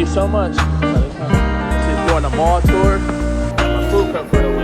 you so much. Just doing a mall tour. My food prep for the week.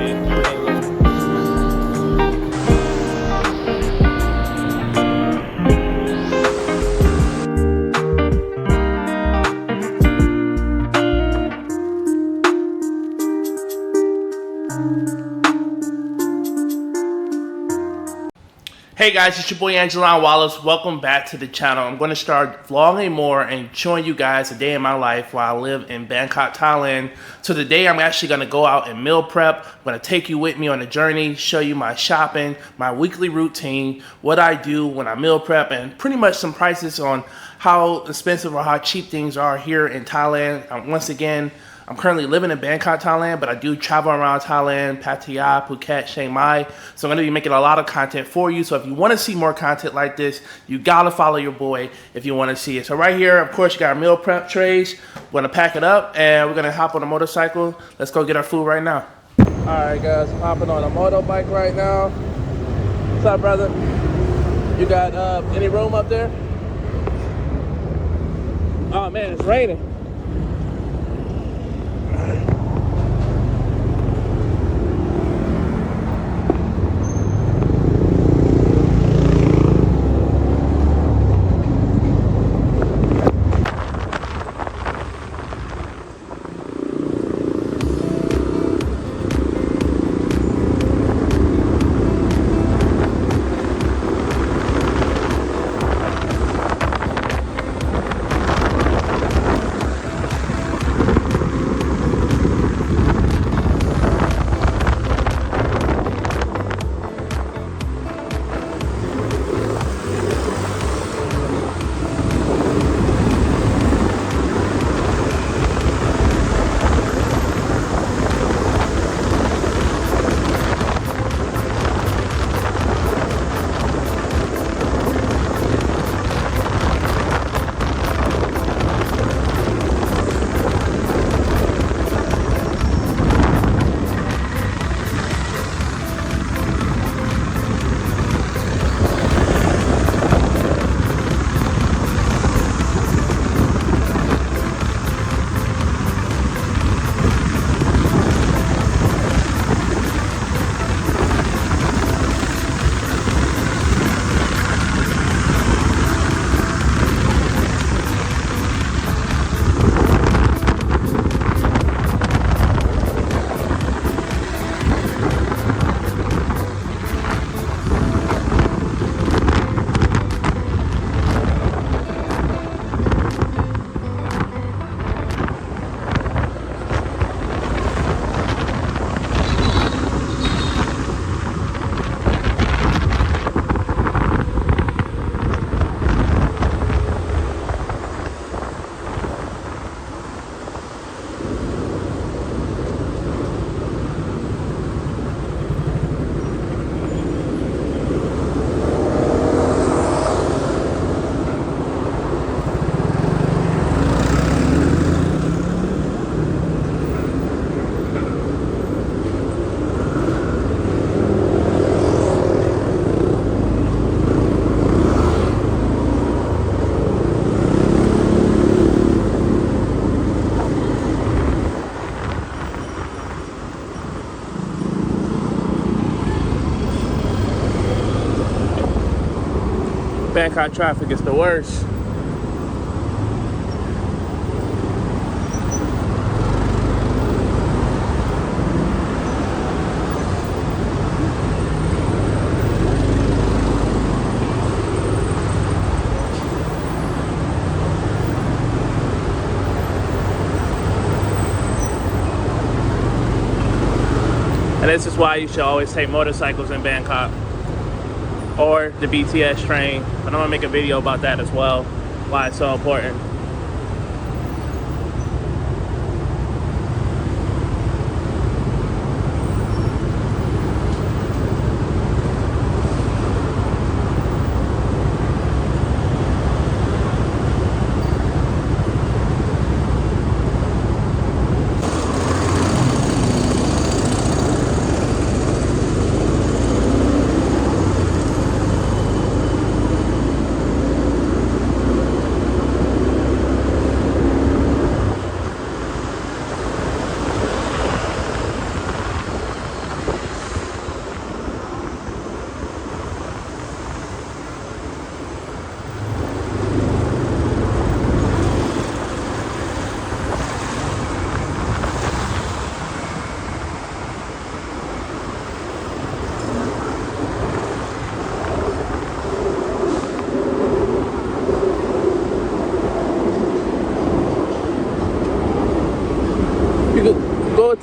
Hey guys, it's your boy aijalonwallace. Welcome back to the channel. I'm going to start vlogging more and showing you guys a day in my life while I live in Bangkok, Thailand. So today I'm actually going to go out and meal prep. I'm going to take you with me on a journey, show you my shopping, my weekly routine, what I do when I meal prep, and pretty much some prices on how expensive or how cheap things are here in Thailand. Once again, I'm currently living in Bangkok, Thailand, but I do travel around Thailand, Pattaya, Phuket, Chiang Mai. So I'm going to be making a lot of content for you. So if you want to see more content like this, you got to follow your boy if you want to see it. So right here, of course, you got our meal prep trays. We're going to pack it up and we're going to hop on a motorcycle. Let's go get our food right now. All right, guys, I'm hopping on a motorbike right now. What's up, brother? You got any room up there? Oh, man, it's raining. Bangkok traffic is the worst. And this is why you should always take motorcycles in Bangkok, or the BTS train. But I'm gonna make a video about that as well, why it's so important.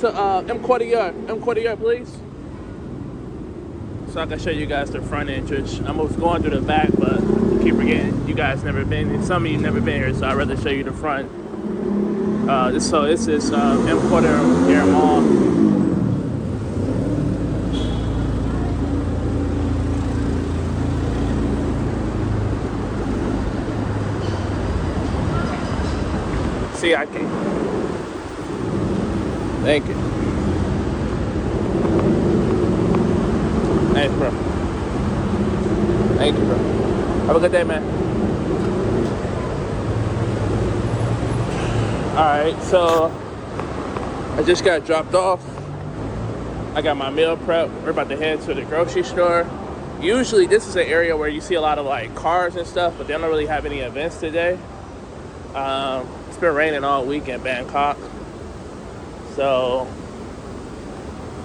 to EmQuartier, please. So I can show you guys the front entrance. I was going through the back, but I keep forgetting you guys never been. Some of you never been here, so I'd rather show you the front. This is EmQuartier here mall. See, I can. Thank you. Thanks, bro. Thank you, bro. Have a good day, man. Alright, so I just got dropped off. I got my meal prep. We're about to head to the grocery store. Usually this is an area where you see a lot of like cars and stuff, but they don't really have any events today. It's been raining all week in Bangkok. So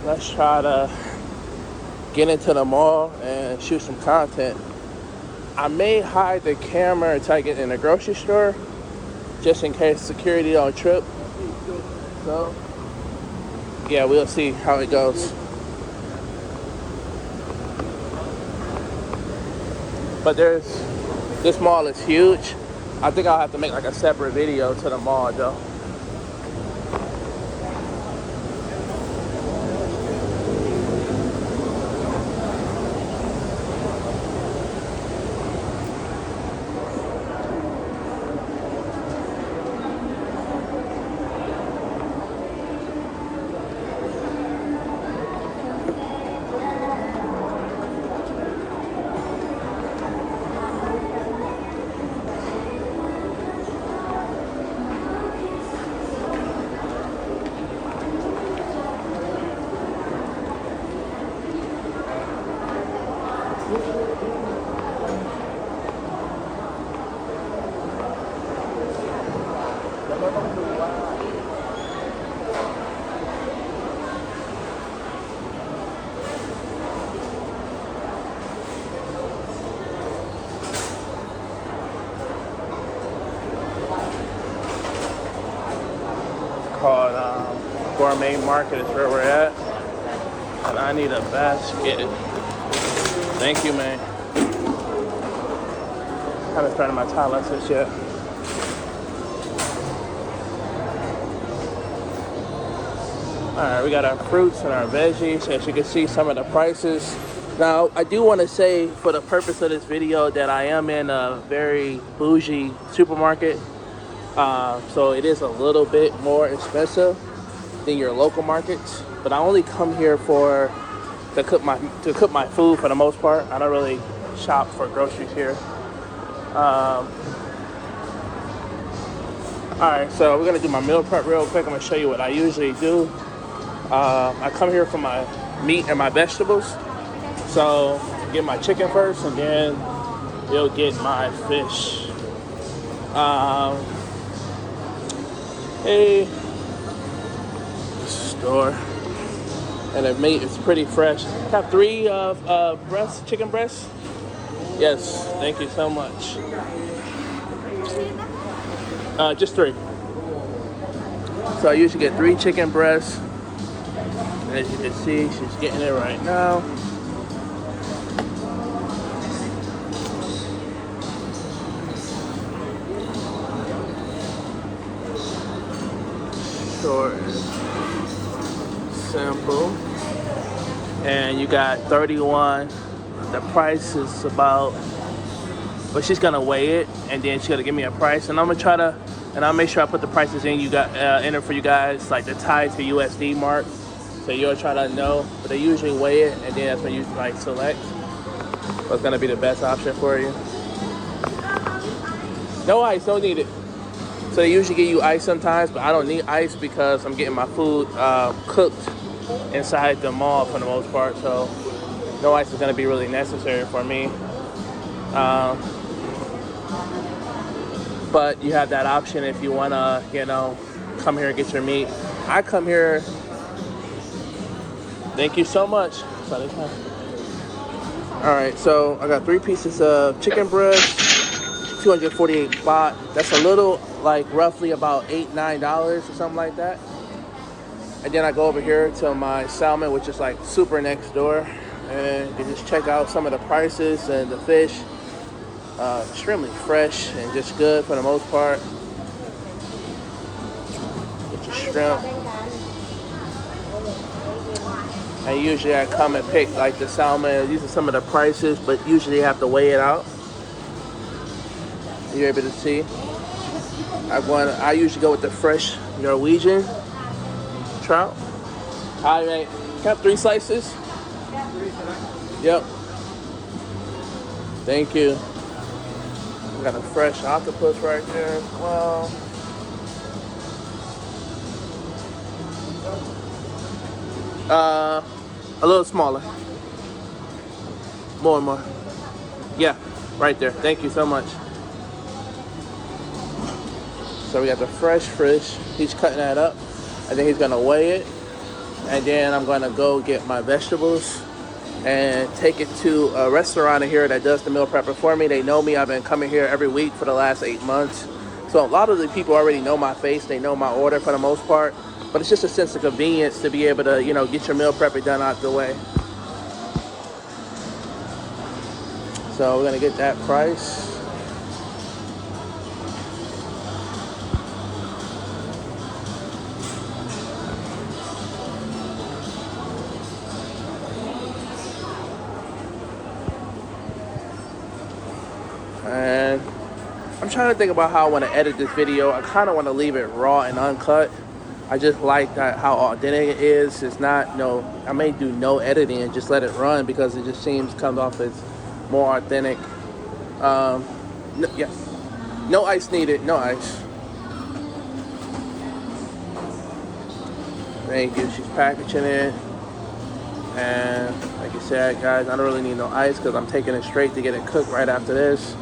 let's try to get into the mall and shoot some content. I may hide the camera until I get in the grocery store, just in case security don't trip. So yeah, we'll see how it goes. But this mall is huge. I think I'll have to make like a separate video to the mall though. Called Gourmet Market is where we're at, and I need a basket. Thank you, man. Haven't started my Thai lessons yet. Alright, we got our fruits and our veggies. As you can see, some of the prices. Now, I do want to say, for the purpose of this video, that I am in a very bougie supermarket. So it is a little bit more expensive than your local markets. But I only come here to cook my food for the most part. I don't really shop for groceries here. Alright, so we're gonna do my meal prep real quick. I'm gonna show you what I usually do. I come here for my meat and my vegetables. So get my chicken first, and then you'll get my fish. A store, and the meat is pretty fresh. Have 3 chicken breasts. Yes, thank you so much. Just 3. So I usually get 3 chicken breasts. And as you can see, she's getting it right now. Short and simple. And you got 31. The price is about, but she's gonna weigh it, and then she's gonna give me a price, and I'm gonna try to, and I'll make sure I put the prices in in it for you guys, like the Thai to USD mark, so you'll try to know. But they usually weigh it, and then that's when you like select what's gonna be the best option for you. No ice, don't need it. So they usually give you ice sometimes, but I don't need ice because I'm getting my food cooked inside the mall for the most part. So no ice is going to be really necessary for me. But you have that option if you want to, come here and get your meat. I come here. Thank you so much. All right, so I got 3 pieces of chicken breast, 248 baht. That's a little, like roughly about $8-9 or something like that. And then I go over here to my salmon, which is like super next door. And you can just check out some of the prices and the fish. Extremely fresh and just good for the most part. Get your shrimp. And usually I come and pick like the salmon. These are some of the prices, but usually you have to weigh it out. You're able to see. I usually go with the fresh Norwegian trout. All right, have 3 slices. Yep. Thank you. We got a fresh octopus right there as well. A little smaller. More and more. Yeah, right there. Thank you so much. So we got the fresh fish. He's cutting that up. I think he's gonna weigh it. And then I'm gonna go get my vegetables and take it to a restaurant in here that does the meal prepper for me. They know me. I've been coming here every week for the last 8 months. So a lot of the people already know my face. They know my order for the most part. But it's just a sense of convenience to be able to, you know, get your meal prepper done out the way. So we're gonna get that price. And I'm trying to think about how I want to edit this video. I kind of want to leave it raw and uncut. I just like that how authentic it is. It's not I may do no editing and just let it run because it just comes off as more authentic. Yes, no ice needed. No ice. Thank you. She's packaging it, and like you said, guys, I don't really need no ice because I'm taking it straight to get it cooked right after this.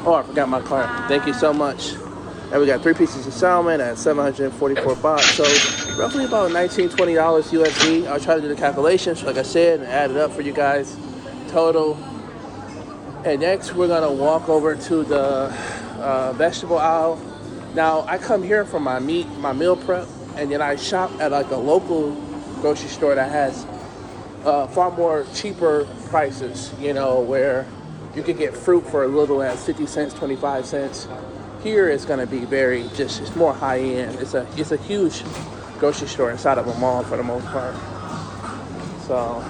Oh, I forgot my card. Thank you so much. And we got 3 pieces of salmon at 744 baht. So roughly about $19, $20 USD. I'll try to do the calculations, like I said, and add it up for you guys. Total. And next, we're gonna walk over to the vegetable aisle. Now, I come here for my meal prep, and then I shop at like a local grocery store that has far more cheaper prices, you know, where you can get fruit for as little as 50 cents, 25 cents. Here it's gonna be it's more high end. It's a huge grocery store inside of a mall for the most part. So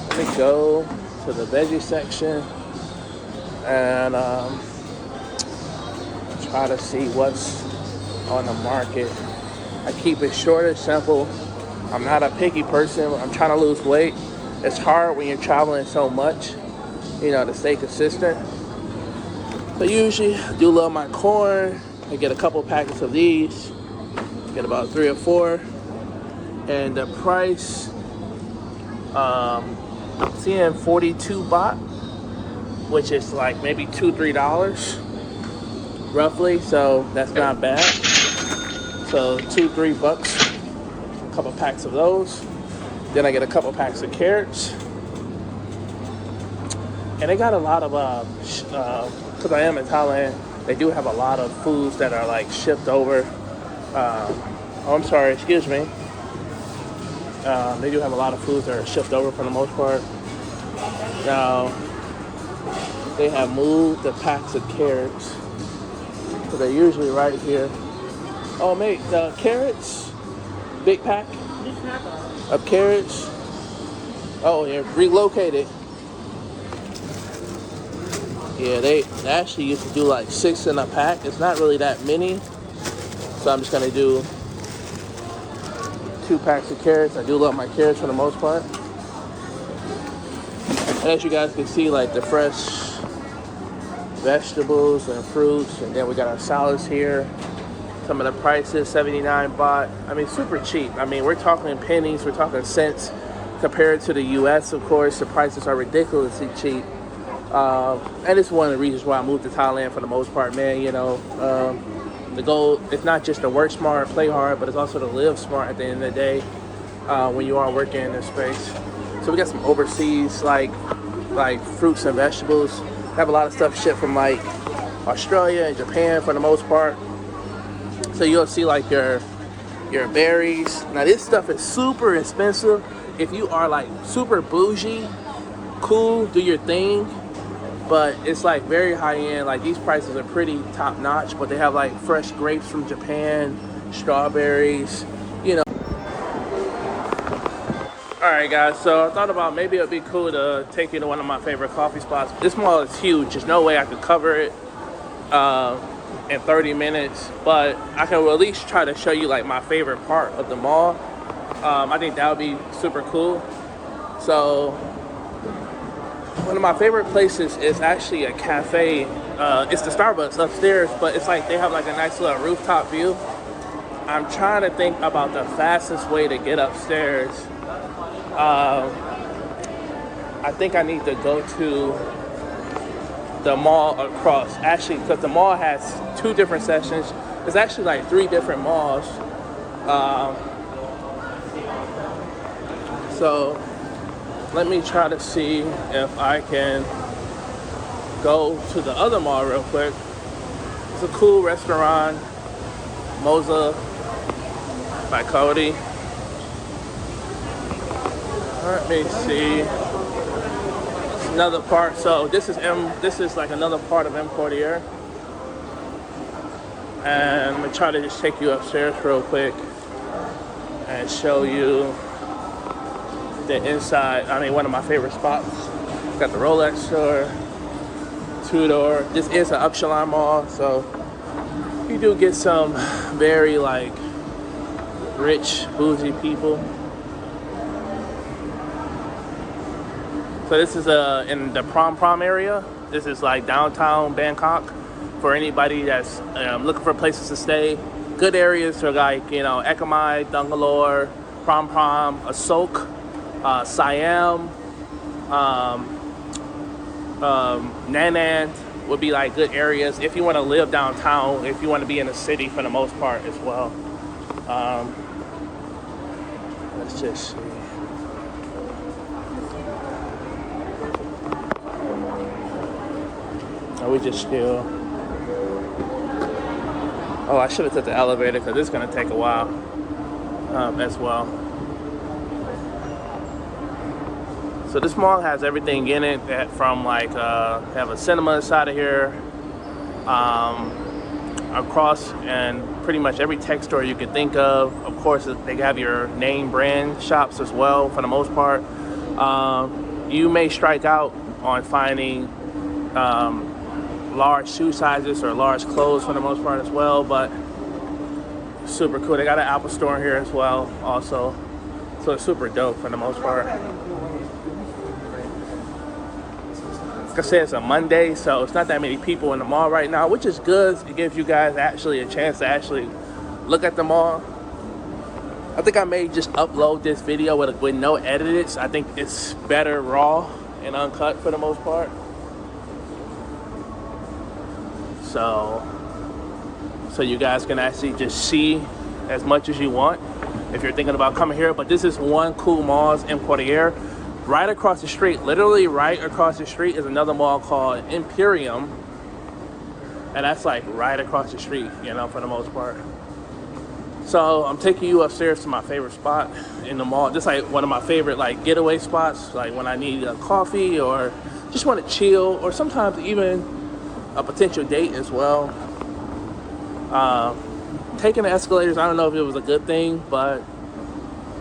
let me go to the veggie section and try to see what's on the market. I keep it short and simple. I'm not a picky person. I'm trying to lose weight. It's hard when you're traveling so much, you know, to stay consistent. So usually I do love my corn. I get a couple packets of these. Get about 3 or 4. And the price, I'm seeing 42 baht, which is like maybe $2-3 roughly. So that's not bad. So $2-3. A couple packs of those. Then I get a couple packs of carrots. And they got a lot of, because I am in Thailand, they do have a lot of foods that are like shipped over. I'm sorry, excuse me. They do have a lot of foods that are shipped over for the most part. Now, they have moved the packs of carrots. So they're usually right here. Oh, mate, the carrots, big pack of carrots. Oh, they're relocated. Yeah, they actually used to do like 6 in a pack. It's not really that many. So I'm just gonna do 2 packs of carrots. I do love my carrots for the most part. And as you guys can see, like the fresh vegetables and fruits. And then we got our salads here. Some of the prices, 79 baht. I mean, super cheap. I mean, we're talking pennies, we're talking cents. Compared to the US, of course, the prices are ridiculously cheap. And it's one of the reasons why I moved to Thailand for the most part, man. You know, the goal is not just to work smart, play hard, but it's also to live smart at the end of the day when you are working in this space. So we got some overseas like fruits and vegetables. We have a lot of stuff shipped from like Australia and Japan for the most part. So you'll see like your your berries. Now this stuff is super expensive. If you are like super bougie, cool, do your thing, but it's like very high end. Like these prices are pretty top notch, but they have like fresh grapes from Japan, strawberries, you know. Alright guys, so I thought about maybe it'd be cool to take you to one of my favorite coffee spots. This mall is huge, there's no way I could cover it in 30 minutes, but I can at least try to show you like my favorite part of the mall. I think that would be super cool. So one of my favorite places is actually a cafe. It's the Starbucks upstairs, but it's like they have like a nice little rooftop view. I'm trying to think about the fastest way to get upstairs. I think I need to go to the mall across, actually, because the mall has 2 different sections. There's actually like 3 different malls. So let me try to see if I can go to the other mall real quick. It's a cool restaurant, Moza by Cody. Let me see. It's another part. So this is like another part of EmQuartier. And I'm gonna try to just take you upstairs real quick and show you the inside. I mean, one of my favorite spots. Got the Rolex store, 2-door. This is an Upshalon mall, so you do get some very like rich, bougie people. So this is in the Prom area. This is like downtown Bangkok for anybody that's looking for places to stay. Good areas for like, you know, Ekamai, Dungalore, Prom, Asok, Siam, Nanand would be like good areas if you want to live downtown, if you want to be in the city for the most part as well. Let's just see. We just still. Oh, I should have took the elevator because it's gonna take a while as well. So this mall has everything in it that from like have a cinema inside of here, across, and pretty much every tech store you can think of. Of course, they have your name brand shops as well for the most part. You may strike out on finding large shoe sizes or large clothes for the most part as well, but super cool. They got an Apple store here as well also, so it's super dope for the most part. Like I said, it's a Monday, so it's not that many people in the mall right now, which is good. It gives you guys actually a chance to actually look at the mall. I think I may just upload this video with no edits. I think it's better raw and uncut for the most part. So you guys can actually just see as much as you want if you're thinking about coming here. But this is one cool mall, EmQuartier. Right across the street, literally right across the street, is another mall called Imperium. And that's like right across the street, you know, for the most part. So I'm taking you upstairs to my favorite spot in the mall. Just like one of my favorite like getaway spots, like when I need a coffee or just want to chill, or sometimes even a potential date as well. Taking the escalators, I don't know if it was a good thing, but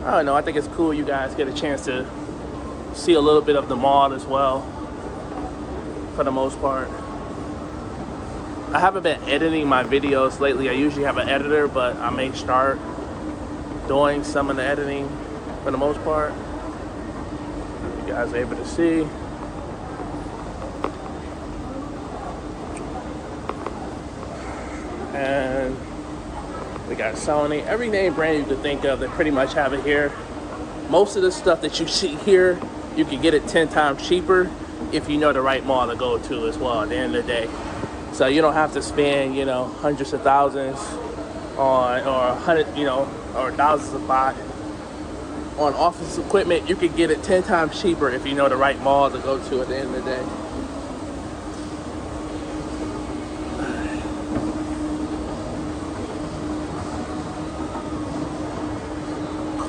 I don't know. I think it's cool you guys get a chance to see a little bit of the mall as well for the most part. I haven't been editing my videos lately. I usually have an editor, but I may start doing some of the editing for the most part. You guys are able to see. And we got Sony. Every name brand you could think of, they pretty much have it here. Most of the stuff that you see here, you can get it 10 times cheaper if you know the right mall to go to as well at the end of the day. So you don't have to spend, you know, hundreds of thousands on, or or thousands of baht on office equipment. You can get it 10 times cheaper if you know the right mall to go to at the end of the day.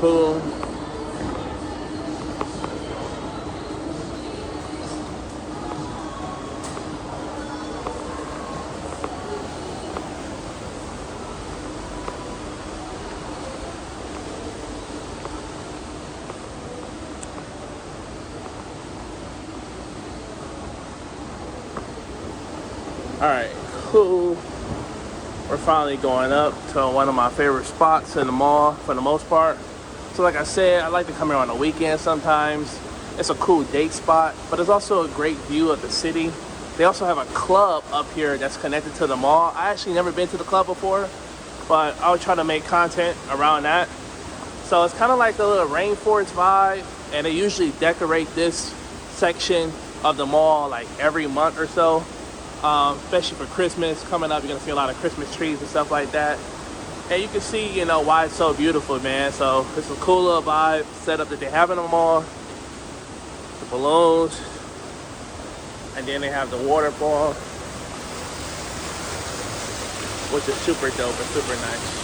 cool. All right, cool. We're finally going up to one of my favorite spots in the mall for the most part. So like I said, I like to come here on the weekend sometimes. It's a cool date spot, but it's also a great view of the city. They also have a club up here that's connected to the mall. I actually never been to the club before, but I would try to make content around that. So it's kind of like a little rainforest vibe, and they usually decorate this section of the mall like every month or so. Especially for Christmas coming up, you're gonna see a lot of Christmas trees and stuff like that. And you can see, you know, why it's so beautiful, man. So it's a cool little vibe setup that they have in the mall. The balloons, and then they have the waterfall, which is super dope and super nice.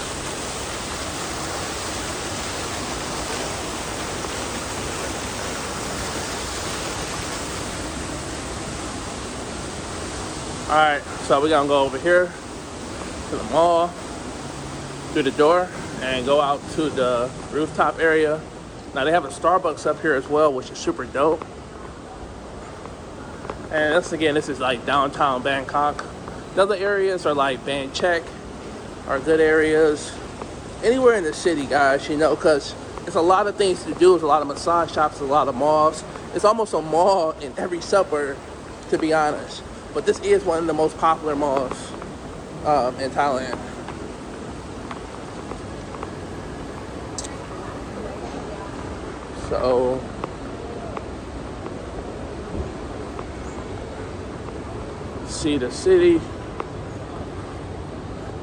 All right, so we're gonna go over here to the mall, through the door, and go out to the rooftop area. Now they have a Starbucks up here as well, which is super dope. And once again, this is like downtown Bangkok. The other areas are like Bangkok, are good areas. Anywhere in the city, guys, you know, because there's a lot of things to do. There's a lot of massage shops, a lot of malls. It's almost a mall in every suburb, to be honest. But this is one of the most popular malls in Thailand. So see the city.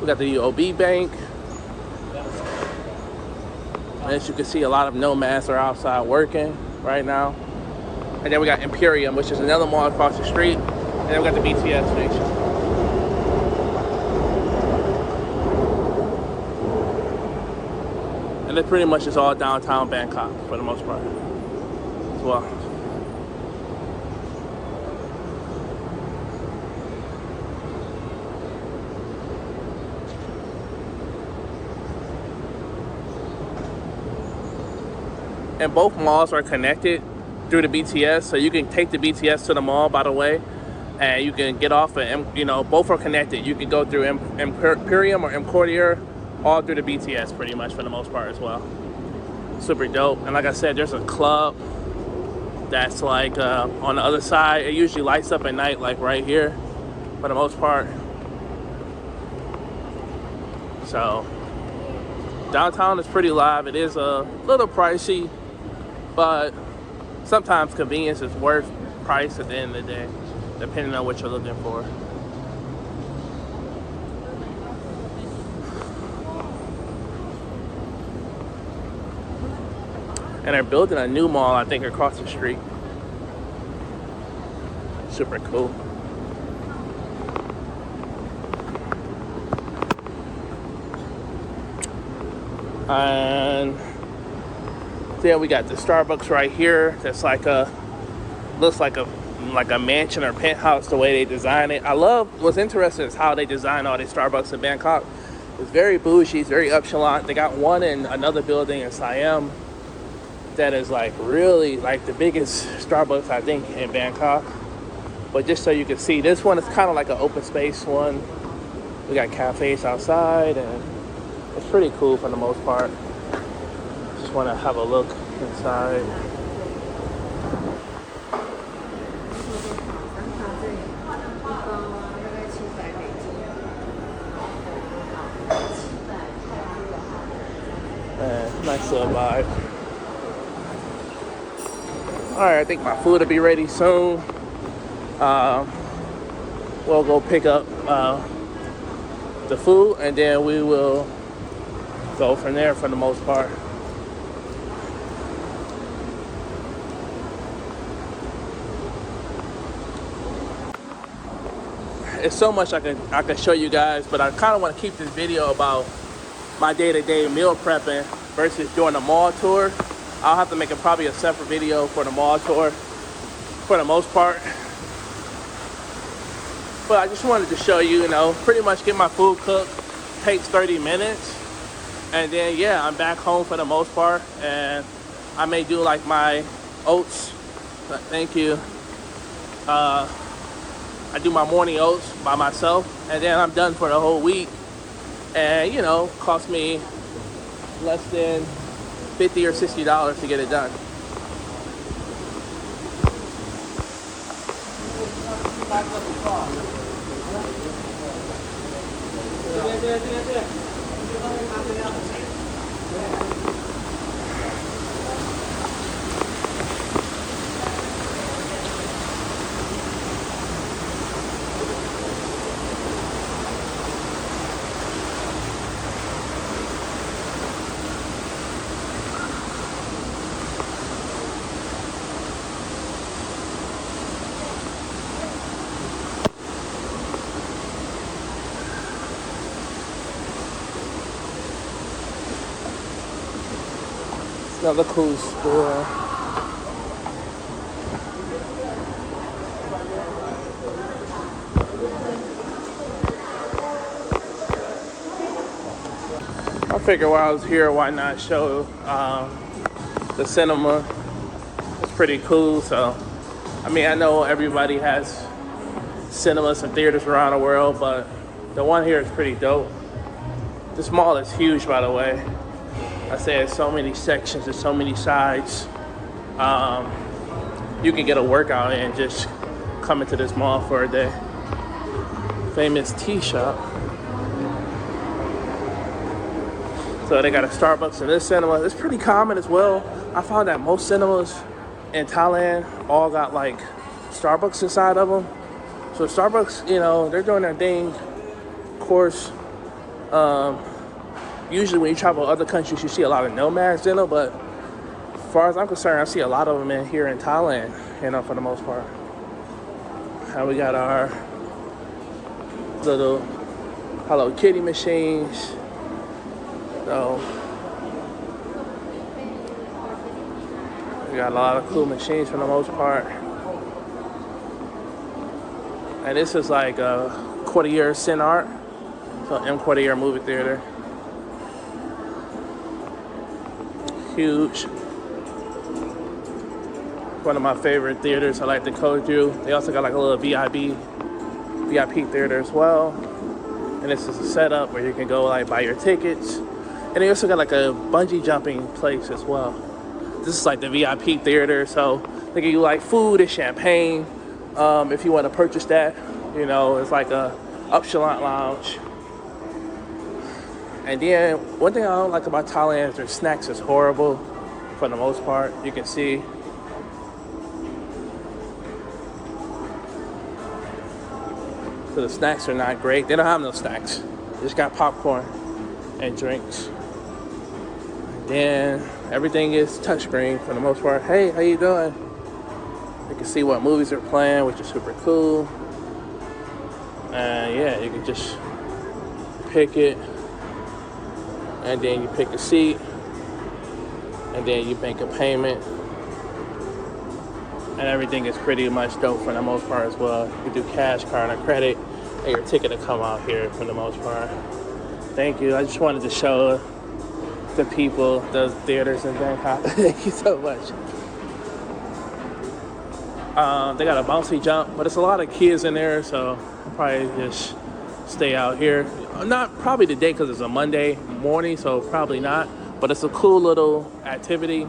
We got the UOB Bank. As you can see, a lot of nomads are outside working right now. And then we got EmQuartier, which is another mall across the street. And then we got the BTS station. And it pretty much is all downtown Bangkok for the most part as well. And both malls are connected through the BTS, so you can take the BTS to the mall, by the way, and you can get off at, you know, both are connected. You can go through EmQuartier or EmQuartier, all through the BTS pretty much for the most part as well. Super dope. And like I said, there's a club that's like on the other side. It usually lights up at night, like right here for the most part. So downtown is pretty live. It is a little pricey, but sometimes convenience is worth price at the end of the day, depending on what you're looking for. And they're building a new mall, I think, across the street. Super cool. And then we got the Starbucks right here. That's like looks like a mansion or penthouse the way they design it. What's interesting is how they design all these Starbucks in Bangkok. It's very bougie, it's very upchalon. They got one in another building in Siam that is like really like the biggest Starbucks, I think, in Bangkok. But just so you can see, this one is kind of like an open space one. We got cafes outside, and it's pretty cool for the most part. Just want to have a look inside. Nice little vibe. Alright, I think my food will be ready soon. We'll go pick up the food, and then we will go from there for the most part. It's so much I can show you guys, but I kind of want to keep this video about my day-to-day meal prepping versus doing a mall tour. I'll have to make probably a separate video for the mall tour for the most part. But I just wanted to show you, you know, pretty much get my food cooked. Takes 30 minutes. And then, yeah, I'm back home for the most part. And I may do like my oats. But thank you. I do my morning oats by myself. And then I'm done for the whole week. And, you know, cost me less than $50 or $60 to get it done. Another cool store. I figured while I was here, why not show the cinema. It's pretty cool. So, I mean, I know everybody has cinemas and theaters around the world, but the one here is pretty dope. This mall is huge, by the way. I say there's so many sections, there's so many sides. You can get a workout and just come into this mall for a day. Famous tea shop. So they got a Starbucks in this cinema. It's pretty common as well. I found that most cinemas in Thailand all got like Starbucks inside of them. So Starbucks, you know, they're doing their thing. Of course, usually when you travel to other countries, you see a lot of nomads in them, but as far as I'm concerned, I see a lot of them in here in Thailand, you know, for the most part. And we got our little Hello Kitty machines. So we got a lot of cool machines for the most part. And this is like a EmQuartier Cine Art. So EmQuartier movie theater. Huge. One of my favorite theaters. I like the Koju. They also got like a little VIP theater as well. And this is a setup where you can go like buy your tickets. And they also got like a bungee jumping place as well. This is like the VIP theater. So they give you like food and champagne. If you want to purchase that, you know, it's like a upchalon lounge. And then one thing I don't like about Thailand is their snacks is horrible for the most part. You can see. So the snacks are not great. They don't have no snacks. They just got popcorn and drinks. And then everything is touchscreen for the most part. Hey, how you doing? You can see what movies are playing, which is super cool. And yeah, you can just pick it. And then you pick a seat, and then you make a payment, and everything is pretty much dope for the most part as well. You do cash, card, or credit, and your ticket to come out here for the most part. Thank you. I just wanted to show the people, the theaters in Bangkok. Thank you so much. They got a bouncy jump, but it's a lot of kids in there, so I'll probably just stay out here. Not probably today because it's a Monday morning, so probably not. But it's a cool little activity.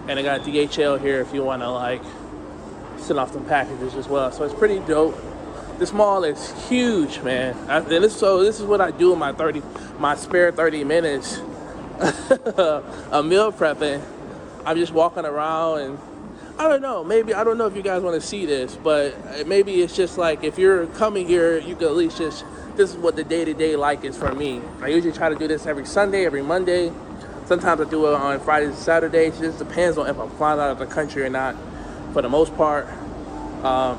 And I got DHL here if you want to like send off some packages as well. So it's pretty dope. This mall is huge, man. This is what I do in my spare 30 minutes of meal prepping. I'm just walking around and I don't know if you guys want to see this, but maybe it's just like if you're coming here, you can at least just, this is what the day-to-day like is for me. I usually try to do this every Sunday, every Monday. Sometimes I do it on Fridays and Saturdays. It just depends on if I'm flying out of the country or not. For the most part,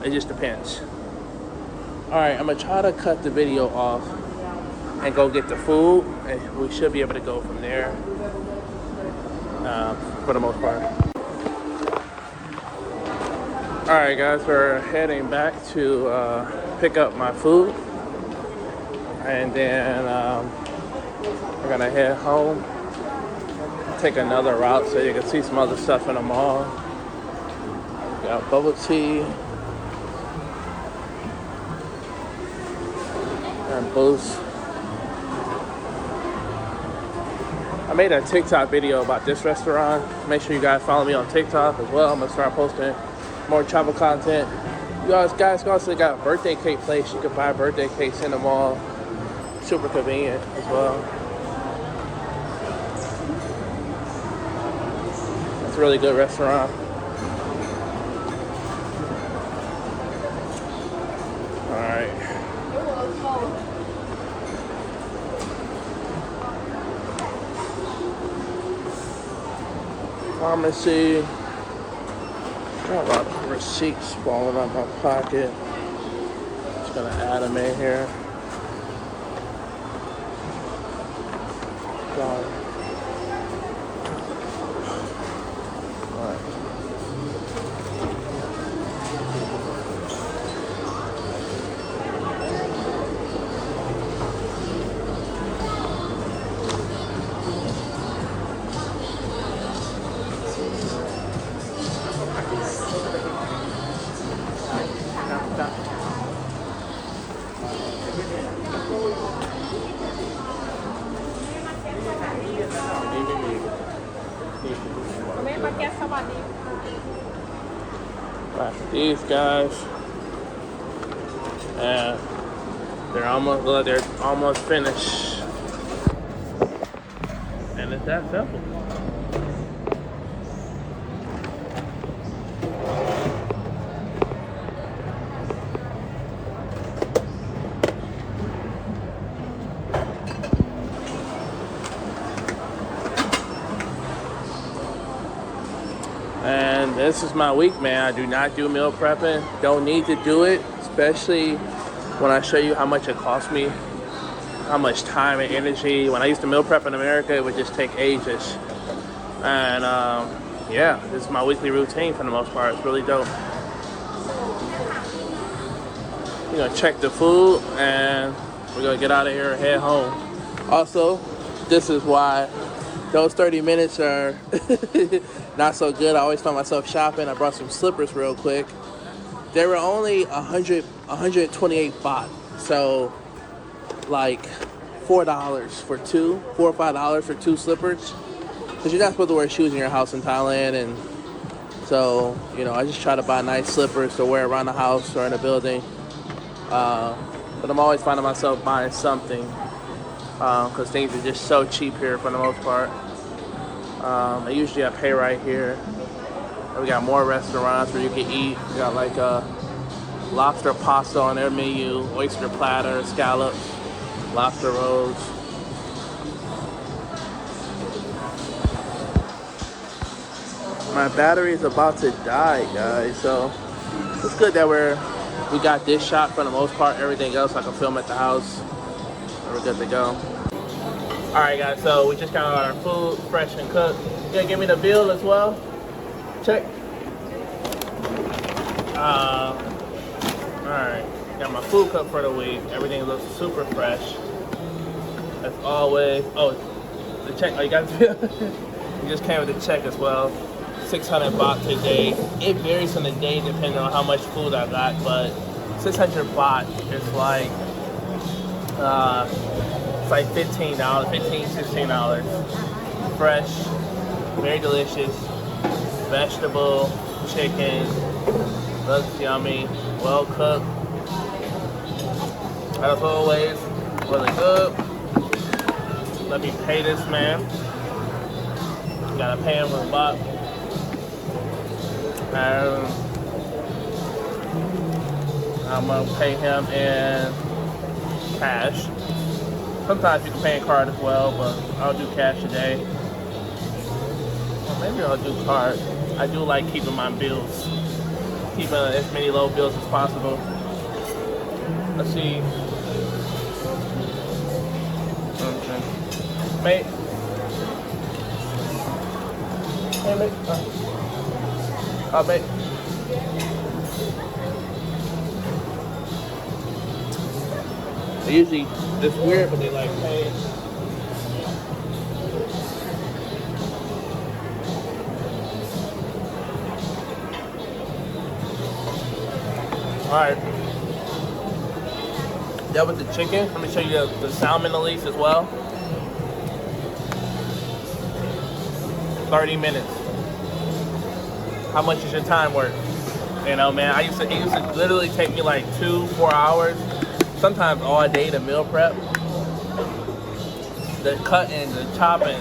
it just depends. All right, I'm gonna try to cut the video off and go get the food, and we should be able to go from there. for the most part. Alright guys, we're heading back to pick up my food. And then we're gonna head home. Take another route so you can see some other stuff in the mall. We got bubble tea. And Boost. I made a TikTok video about this restaurant. Make sure you guys follow me on TikTok as well. I'm gonna start posting more travel content. You guys also got a birthday cake place. You can buy birthday cakes in the mall. Super convenient as well. It's a really good restaurant. Alright. Pharmacy. Got a lot of receipts falling out my pocket. Just gonna add them in here. These guys, and they're almost finished, and it's that simple. And this is my week, man. I do not do meal prepping. Don't need to do it, especially when I show you how much it costs me, how much time and energy. When I used to meal prep in America, it would just take ages. And yeah, this is my weekly routine for the most part. It's really dope. We're gonna check the food and we're gonna get out of here and head home. Also, this is why those 30 minutes are not so good. I always find myself shopping. I brought some slippers real quick. They were only 128 baht. So like $4 for two, $4 or $5 for two slippers. Because you're not supposed to wear shoes in your house in Thailand. And so, you know, I just try to buy nice slippers to wear around the house or in a building. But I'm always finding myself buying something. Because things are just so cheap here for the most part. Usually I pay right here. We got more restaurants where you can eat. We got like lobster pasta on their menu, oyster platter, scallops, lobster rolls. My battery is about to die, guys. So it's good that we got this shot for the most part. Everything else I can film at the house. We're good to go. Alright guys, so we just got our food fresh and cooked. You gonna give me the bill as well? Check. Alright, got my food cooked for the week. Everything looks super fresh. As always. Oh, the check, oh you got the bill? You just came with the check as well. 600 baht today. It varies on the day depending on how much food I got, but 600 baht is like it's like $15, $16. Fresh, very delicious, vegetable, chicken, looks yummy, well cooked. As always, really good. Let me pay this man. Gotta pay him with baht. And I'm gonna pay him in cash. Sometimes you can pay in card as well, but I'll do cash today. Or maybe I'll do card. I do like keeping my bills, keeping as many low bills as possible. Let's see. Okay. Hey, mate. Mate. They usually, it's weird, but they like pay. Alright. That was the chicken. Let me show you the salmon at least as well. 30 minutes. How much is your time worth? You know, man, it used to literally take me like 2-4 hours, sometimes all day to meal prep. The cutting, the chopping,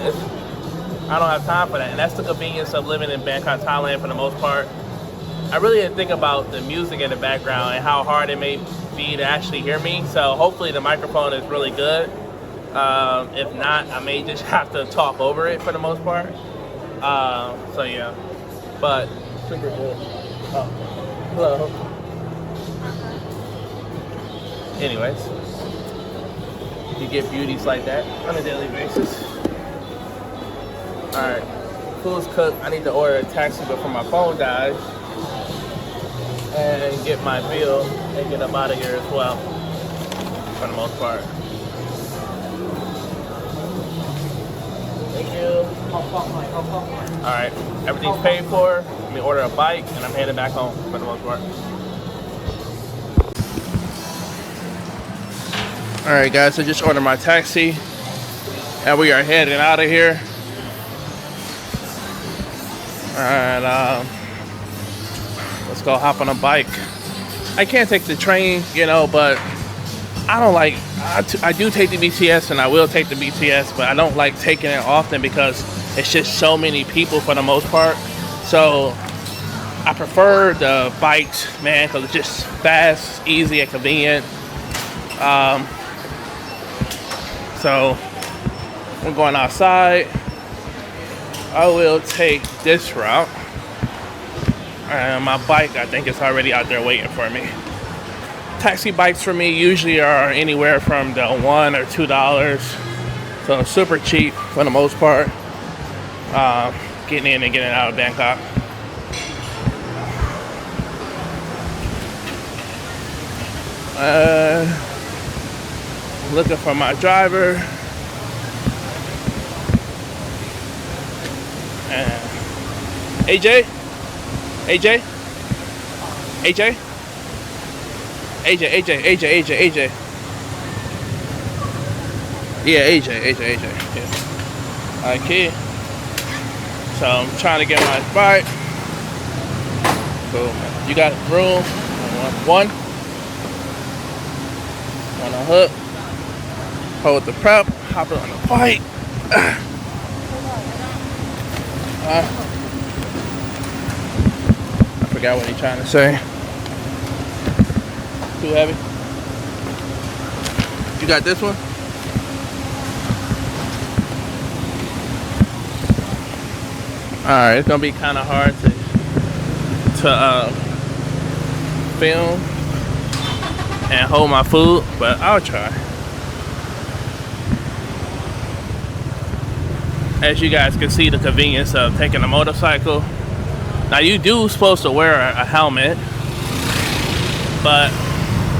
I don't have time for that. And that's the convenience of living in Bangkok, Thailand for the most part. I really didn't think about the music in the background and how hard it may be to actually hear me. So hopefully the microphone is really good. If not, I may just have to talk over it for the most part. So yeah, but super cool. Oh, hello. Anyways, you get beauties like that on a daily basis. All right, food's cooked. I need to order a taxi before my phone dies and get my bill and get up out of here as well, for the most part. Thank you. Alright, everything's paid for. Let me order a bike and I'm heading back home for the most part. Alright guys, I just ordered my taxi and we are heading out of here. Alright, let's go hop on a bike. I can't take the train, you know, but I don't like, I do take the BTS and I will take the BTS, but I don't like taking it often because it's just so many people for the most part. So I prefer the bikes, man, because it's just fast, easy, and convenient. So we're going outside. I will take this route. And my bike, I think, is already out there waiting for me. Taxi bikes for me usually are anywhere from the $1 or $2. So super cheap for the most part. Getting in and getting out of Bangkok. Looking for my driver. AJ? AJ? AJ? AJ. Yeah, AJ. Yeah. Okay. So I'm trying to get my bike. Cool. You got room? One on a hook. Hold the prop. Hop it on the bike. I forgot what he's trying to say. Too heavy? You got this one? Alright, it's gonna be kind of hard to film and hold my food, but I'll try. As you guys can see, the convenience of taking a motorcycle. Now you do supposed to wear a helmet, but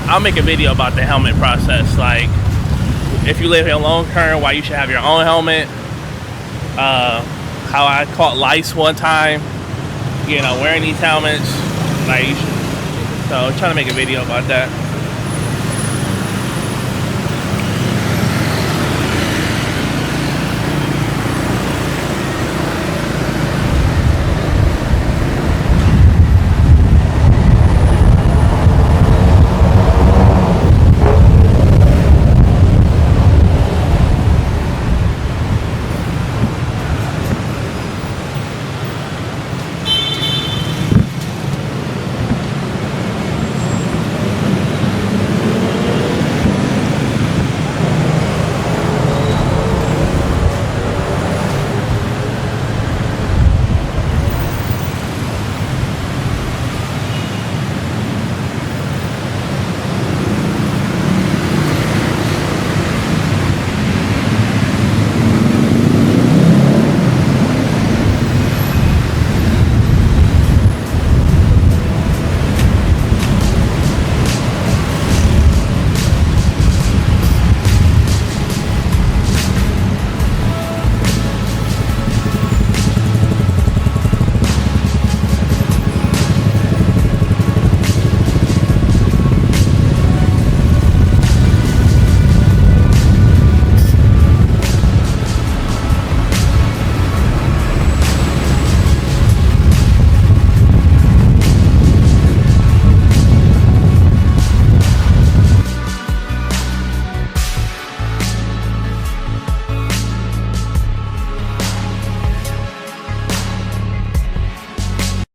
I'll make a video about the helmet process. Like, if you live here long term, why you should have your own helmet. How I caught lice one time, you know, wearing these helmets. Like, you should. So I'm trying to make a video about that.